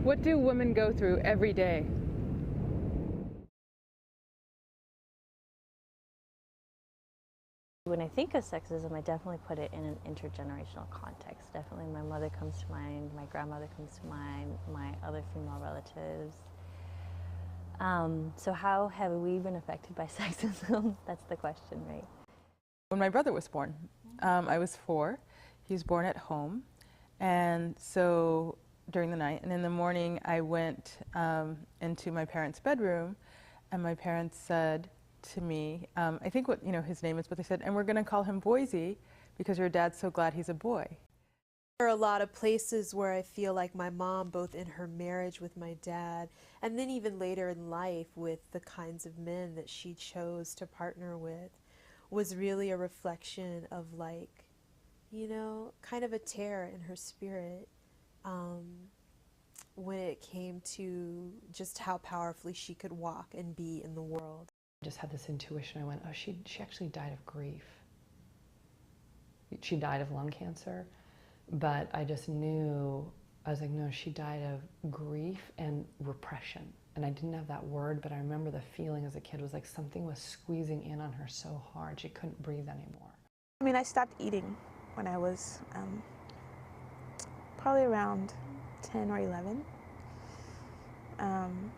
What do women go through every day? When I think of sexism, I definitely put it in an intergenerational context. Definitely my mother comes to mind, my grandmother comes to mind, my other female relatives. So how have we been affected by sexism? That's the question, right? When my brother was born, I was 4. He was born at home, and so during the night, and in the morning I went into my parents' bedroom, and my parents said to me, I think what his name is, but they said, and we're going to call him Boise because your dad's so glad he's a boy. There are a lot of places where I feel like my mom, both in her marriage with my dad, and then even later in life with the kinds of men that she chose to partner with, was really a reflection of, like, kind of a tear in her spirit when it came to just how powerfully she could walk and be in the world. I just had this intuition. I went, oh, she actually died of grief. She died of lung cancer, but I just knew, I was like, no, she died of grief and repression. And I didn't have that word, but I remember the feeling as a kid was like something was squeezing in on her so hard she couldn't breathe anymore. I mean, I stopped eating when I was probably around 10 or 11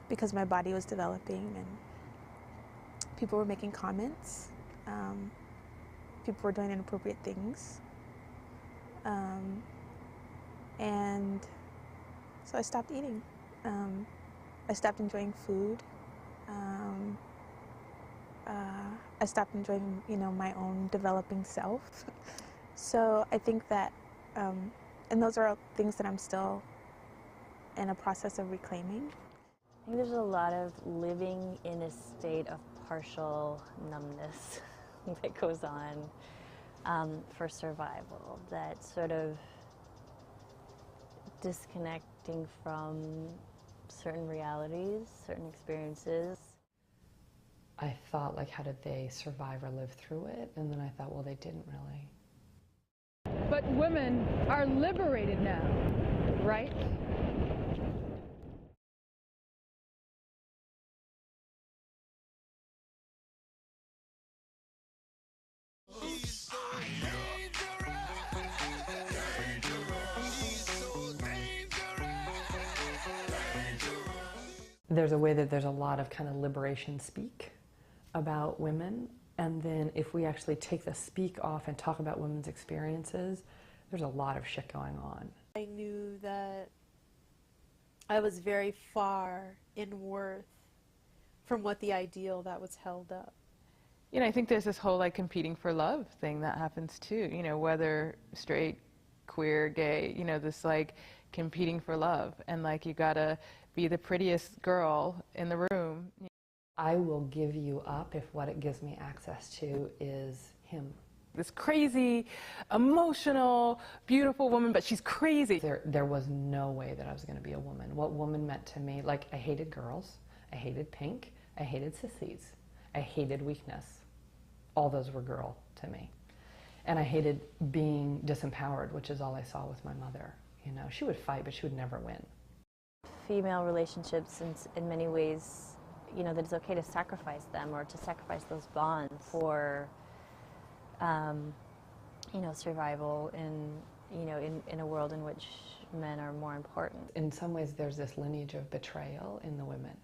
because my body was developing and people were making comments. People were doing inappropriate things. And so I stopped eating. I stopped enjoying food. I stopped enjoying, my own developing self. So I think that, and those are things that I'm still in a process of reclaiming. I think there's a lot of living in a state of partial numbness that goes on for survival, that sort of disconnecting from certain realities, certain experiences. I thought, like, how did they survive or live through it? And then I thought, well, they didn't really. But women are liberated now, right? There's a way that there's a lot of kind of liberation speak about women, and then if we actually take the speak off and talk about women's experiences, there's a lot of shit going on. I knew that I was very far in worth from what the ideal that was held up. I think there's this whole like competing for love thing that happens too, whether straight, queer, gay, this like competing for love, and like you gotta be the prettiest girl in the room. I will give you up if what it gives me access to is him. This crazy, emotional, beautiful woman, but she's crazy. There was no way that I was going to be a woman. What woman meant to me, like, I hated girls, I hated pink, I hated sissies, I hated weakness. All those were girl to me. And I hated being disempowered, which is all I saw with my mother. She would fight, but she would never win. Female relationships, in many ways, that it's okay to sacrifice them or to sacrifice those bonds for, survival in a world in which men are more important. In some ways, there's this lineage of betrayal in the women.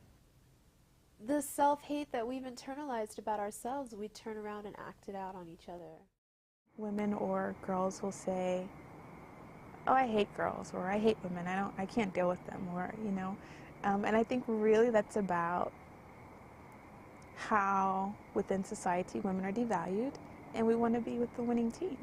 The self-hate that we've internalized about ourselves, we turn around and act it out on each other. Women or girls will say, oh, I hate girls, or I hate women, I can't deal with them, or, and I think really that's about how within society women are devalued, and we want to be with the winning team.